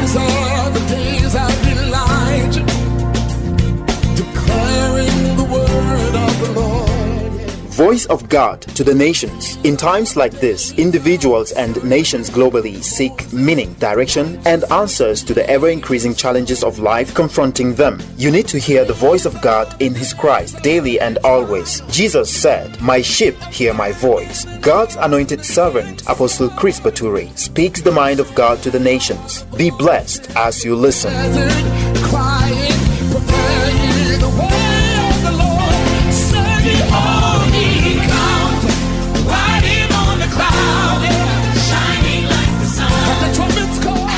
These are the days of Elijah, declaring the word of the Lord. Voice of God to the nations. In times like this, individuals and nations globally seek meaning, direction, and answers to the ever-increasing challenges of life confronting them. You need to hear the voice of God in His Christ daily and always. Jesus said, "My sheep hear my voice." God's anointed servant, Apostle Chris Baturi, speaks the mind of God to the nations. Be blessed as you listen. Quiet, prepare ye the way of the Lord. Serve ye all ye count, riding on the cloud, shining like the sun. And the trumpets call.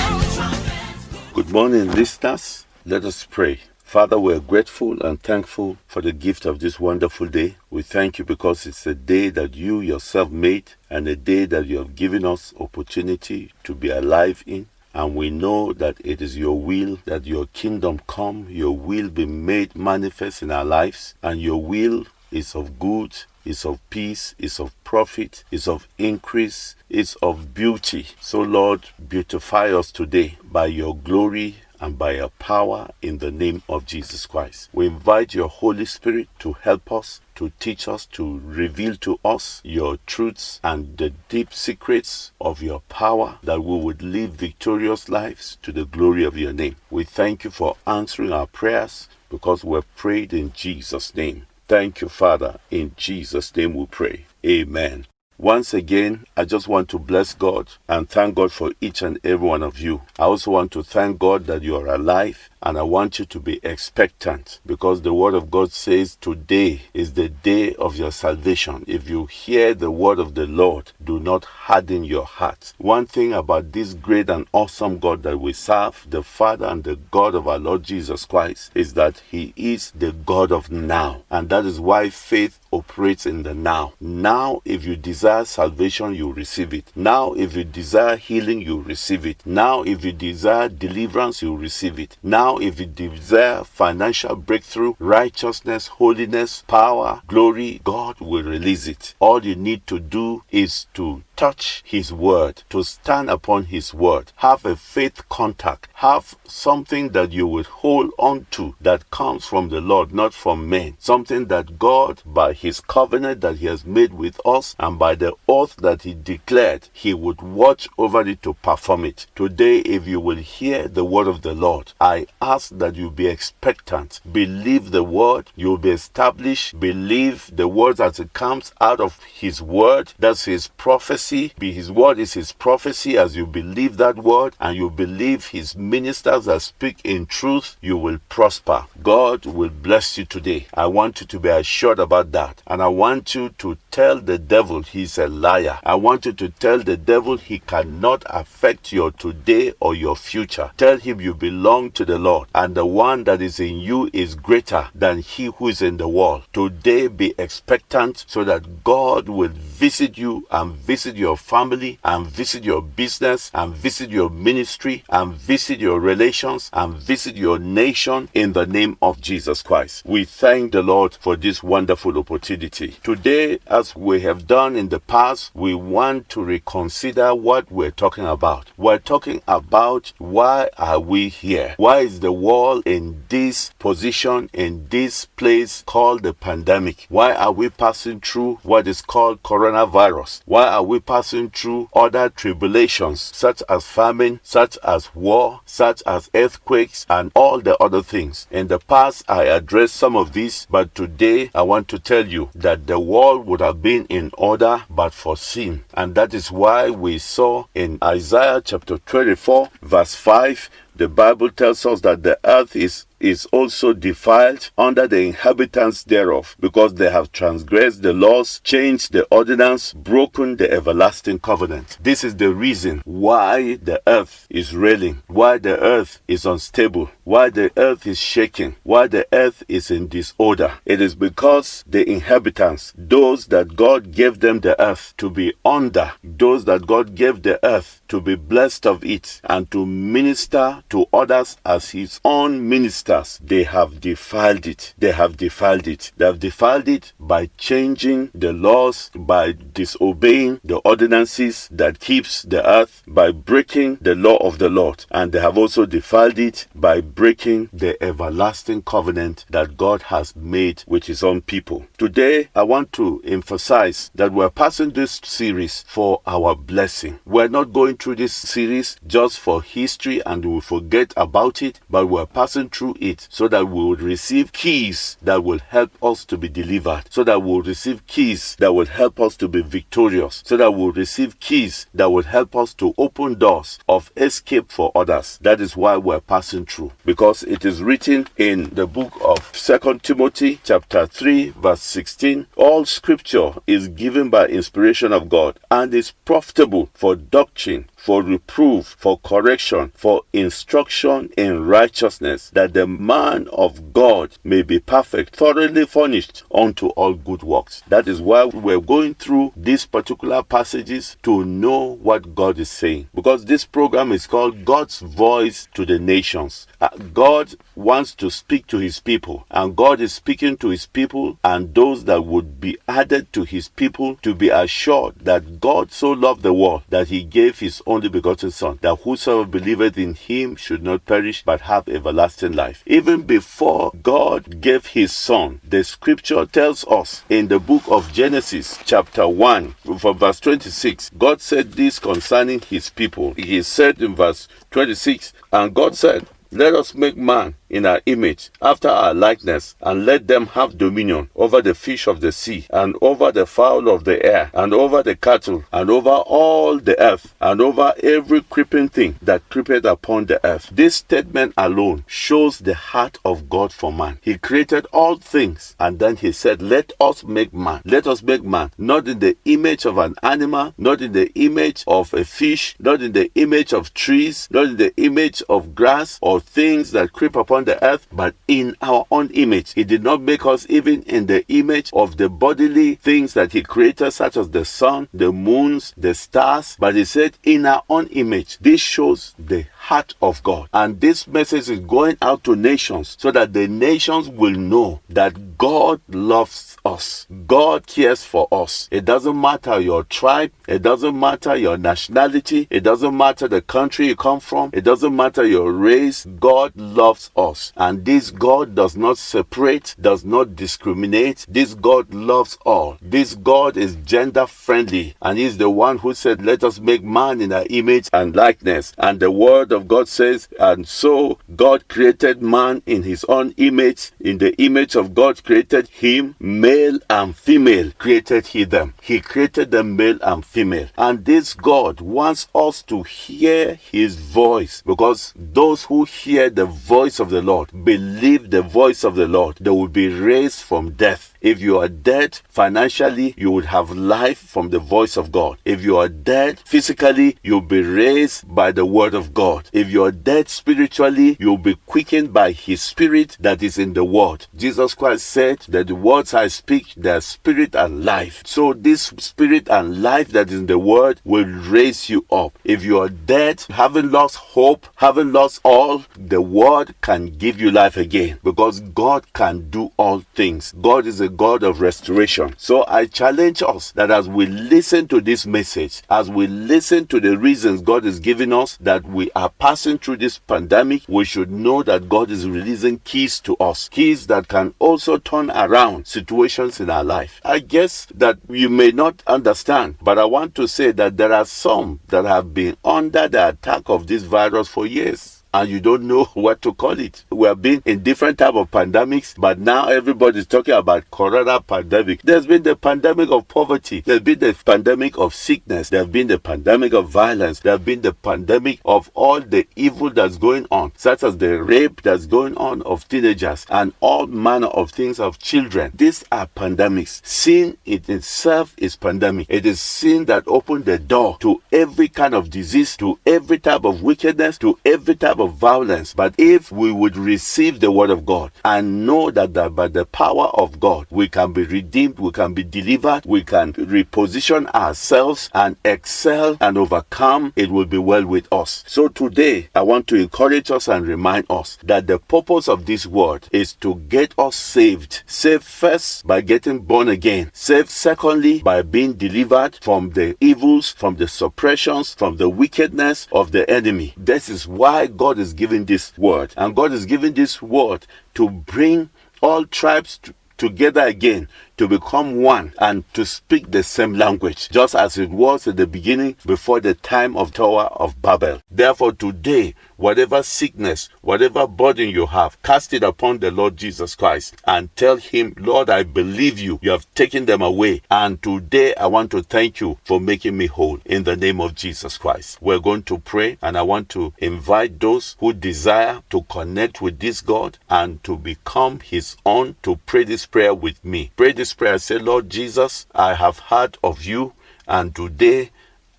Good morning, listeners. Let us pray. Father, we're grateful and thankful for the gift of this wonderful day. We thank you because it's a day that you yourself made and a day that you have given us opportunity to be alive in. And we know that it is your will that your kingdom come, your will be made manifest in our lives, and your will is of good, is of peace, is of profit, is of increase, is of beauty. So Lord, beautify us today by your glory and by your power in the name of Jesus Christ. We invite your Holy Spirit to help us, to teach us, to reveal to us your truths and the deep secrets of your power, that we would live victorious lives to the glory of your name. We thank you for answering our prayers because we've prayed in Jesus' name. Thank you, Father. In Jesus' name we pray. Amen. Once again, I just want to bless God and thank God for each and every one of you. I also want to thank God that you are alive, and I want you to be expectant because the word of God says today is the day of your salvation. If you hear the word of the Lord, do not harden your heart. One thing about this great and awesome God that we serve, the Father and the God of our Lord Jesus Christ, is that He is the God of now. And that is why faith operates in the now. Now, if you desire salvation, you receive it. Now, if you desire healing, you receive it. Now, if you desire deliverance, you receive it. Now, if you desire financial breakthrough, righteousness, holiness, power, glory, God will release it. All you need to do is to touch His word, to stand upon His word, have a faith contact, have something that you will hold on to that comes from the Lord, not from men. Something that God, by His covenant that He has made with us and by the oath that He declared, He would watch over it to perform it. Today, if you will hear the word of the Lord, I ask that you be expectant. Believe the word, you will be established. Believe the word as it comes out of His word. That's His prophecy. His word is His prophecy. As you believe that word and you believe His ministers that speak in truth, you will prosper. God will bless you today. I want you to be assured about that. And I want you to tell the devil he's a liar. I want you to tell the devil he cannot affect your today or your future. Tell him you belong to the Lord, and the one that is in you is greater than he who is in the world. Today be expectant so that God will visit you and visit your family and visit your business and visit your ministry and visit your relations and visit your nation in the name of Jesus Christ. We thank the Lord for this wonderful opportunity. Today, as we have done in the past, we want to reconsider what we're talking about. We're talking about why are we here? Why is the world in this position, in this place called the pandemic? Why are we passing through what is called coronavirus? Why are we passing through other tribulations such as famine, such as war, such as earthquakes, and all the other things? In the past, I addressed some of these, but today I want to tell you that the world would have been in order but for sin. And that is why we saw in Isaiah chapter 24, verse 5, the Bible tells us that the earth is also defiled under the inhabitants thereof, because they have transgressed the laws, changed the ordinance, broken the everlasting covenant. This is the reason why the earth is railing, why the earth is unstable, why the earth is shaking, why the earth is in disorder. It is because the inhabitants, those that God gave them the earth to be under, those that God gave the earth to be blessed of it and to minister to others as his own ministers, they have defiled it. They have defiled it. They have defiled it by changing the laws, by disobeying the ordinances that keeps the earth, by breaking the law of the Lord. And they have also defiled it by breaking the everlasting covenant that God has made with his own people. Today, I want to emphasize that we're passing this series for our blessing. We're not going through this series just for history and we'll forget about it, but we're passing through it so that we will receive keys that will help us to be delivered, so that we'll receive keys that will help us to be victorious, so that we'll receive keys that will help us to open doors of escape for others. That is why we're passing through, because it is written in the book of 2 Timothy chapter 3 verse 16, all scripture is given by inspiration of God and is profitable for doctrine, for reproof, for correction, for instruction in righteousness, that the man of God may be perfect, thoroughly furnished unto all good works. That is why we're going through these particular passages, to know what God is saying. Because this program is called God's Voice to the Nations. God wants to speak to his people, and God is speaking to his people and those that would be added to his people, to be assured that God so loved the world that he gave his only begotten Son, that whosoever believeth in him should not perish but have everlasting life. Even before God gave his Son, the scripture tells us in the book of Genesis chapter 1 from verse 26, God said this concerning his people. He said in verse 26, and God said, let us make man in our image, after our likeness, and let them have dominion over the fish of the sea, and over the fowl of the air, and over the cattle, and over all the earth, and over every creeping thing that creepeth upon the earth. This statement alone shows the heart of God for man. He created all things, and then he said, let us make man. Let us make man, not in the image of an animal, not in the image of a fish, not in the image of trees, not in the image of grass or things that creep upon the earth, but in our own image. He did not make us even in the image of the bodily things that he created, such as the sun, the moons, the stars, but he said in our own image. This shows the heart of God, and this message is going out to nations so that the nations will know that God loves us. God cares for us. It doesn't matter your tribe, it doesn't matter your nationality, it doesn't matter the country you come from, it doesn't matter your race. God loves us, and this God does not separate, does not discriminate. This God loves all. This God is gender friendly, and he's the one who said, let us make man in our image and likeness. And the word of God says, and so God created man in his own image. In the image of God created him, male and female created he them. He created them male and female. And this God wants us to hear his voice, because those who hear the voice of the Lord, believe the voice of the Lord, they will be raised from death. If you are dead financially, you would have life from the voice of God. If you are dead physically, you'll be raised by the word of God. If you are dead spiritually, you'll be quickened by his spirit that is in the word. Jesus Christ said that the words I speak, they are spirit and life. So this spirit and life that is in the word will raise you up. If you are dead, having lost hope, having lost all, the word can give you life again, because God can do all things. God is a God of restoration. So I challenge us that as we listen to this message, as we listen to the reasons God is giving us that we are passing through this pandemic, we should know that God is releasing keys to us, keys that can also turn around situations in our life. I guess that you may not understand, but I want to say that there are some that have been under the attack of this virus for years, and you don't know what to call it. We have been in different type of pandemics, but now everybody's talking about corona pandemic. There's been the pandemic of poverty. There's been the pandemic of sickness. There's been the pandemic of violence. There's been the pandemic of all the evil that's going on, such as the rape that's going on of teenagers and all manner of things of children. These are pandemics. Sin in itself is pandemic. It is sin that opened the door to every kind of disease, to every type of wickedness, to every type of violence, but if we would receive the word of God and know that by the power of God, we can be redeemed, we can be delivered, we can reposition ourselves and excel and overcome, it will be well with us. So today, I want to encourage us and remind us that the purpose of this word is to get us saved. Saved first by getting born again. Saved secondly by being delivered from the evils, from the suppressions, from the wickedness of the enemy. This is why God is giving this word. And God is giving this word to bring all tribes together again, to become one and to speak the same language, just as it was at the beginning before the time of Tower of Babel. Therefore today, whatever sickness, whatever burden you have, cast it upon the Lord Jesus Christ and tell him, Lord, I believe you. You have taken them away. And today I want to thank you for making me whole in the name of Jesus Christ. We're going to pray, and I want to invite those who desire to connect with this God and to become his own to pray this prayer with me. Pray this prayer. Say, Lord Jesus, I have heard of you, and today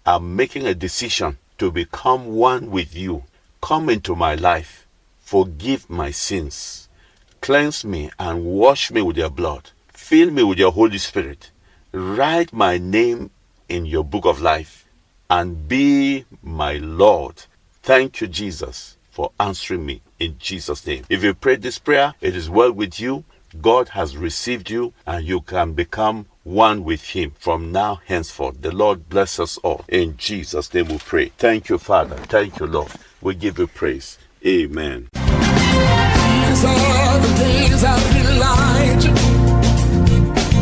I'm making a decision to become one with you. Come into my life, forgive my sins, cleanse me and wash me with your blood, fill me with your Holy Spirit, write my name in your book of life, and be my Lord. Thank you, Jesus, for answering me in Jesus' name. If you prayed this prayer, it is well with you. God has received you, and you can become one with him from now henceforth. The Lord bless us all. In Jesus' name we pray. Thank you, Father. Thank you, Lord. We give you praise. Amen. These are the days of Elijah,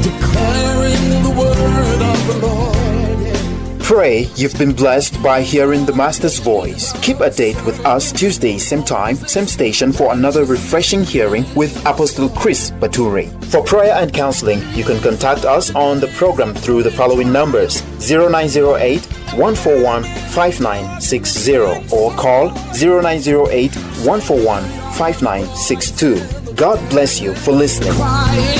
declaring the word of the Lord. Pray you've been blessed by hearing the Master's voice. Keep a date with us Tuesday, same time, same station for another refreshing hearing with Apostle Chris Bature. For prayer and counseling, you can contact us on the program through the following numbers: 0908 141 5960 or call 0908 141 5962. God bless you for listening. Crying,